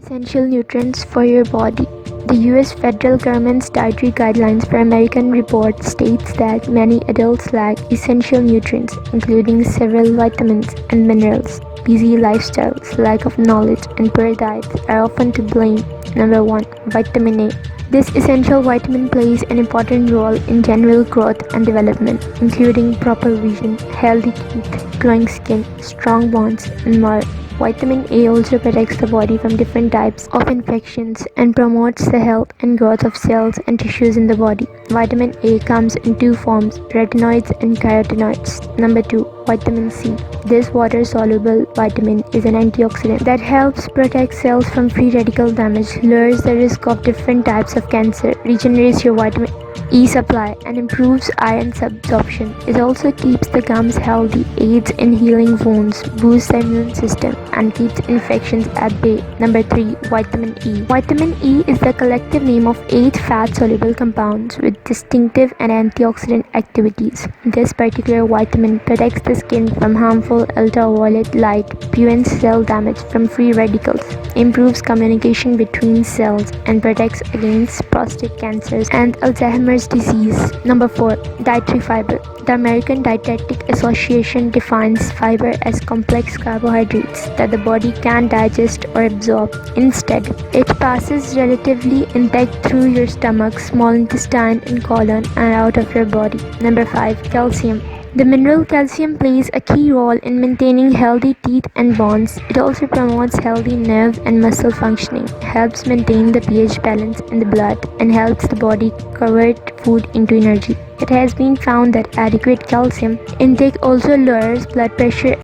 Essential nutrients for your body. The US federal government's dietary guidelines for American report states that many adults lack essential nutrients, including several vitamins and minerals. Busy lifestyles, lack of knowledge, and poor diets are often to blame. Number 1. Vitamin A. This essential vitamin plays an important role in general growth and development, including proper vision, healthy teeth, glowing skin, strong bones, and more. Vitamin A also protects the body from different types of infections and promotes the health and growth of cells and tissues in the body. Vitamin A comes in two forms, retinoids and carotenoids. Number 2. Vitamin C. This water-soluble vitamin is an antioxidant that helps protect cells from free radical damage, lowers the risk of different types of cancer, regenerates your vitamin E supply, and improves iron absorption. It also keeps the gums healthy, aids in healing wounds, boosts the immune system, and keeps infections at bay. Number 3. Vitamin E. Vitamin E is the collective name of 8 fat-soluble compounds with distinctive and antioxidant activities. This particular vitamin protects the skin from harmful ultraviolet light, prevents cell damage from free radicals, improves communication between cells, and protects against prostate cancers and Alzheimer's disease. Number 4. Dietary fiber. The American Dietetic Association defines fiber as complex carbohydrates that the body can digest or absorb. Instead, it passes relatively intact through your stomach, small intestine, and colon, and out of your body. Number 5. Calcium. The mineral calcium plays a key role in maintaining healthy teeth and bones. It also promotes healthy nerve and muscle functioning, helps maintain the pH balance in the blood, and helps the body convert food into energy. It has been found that adequate calcium intake also lowers blood pressure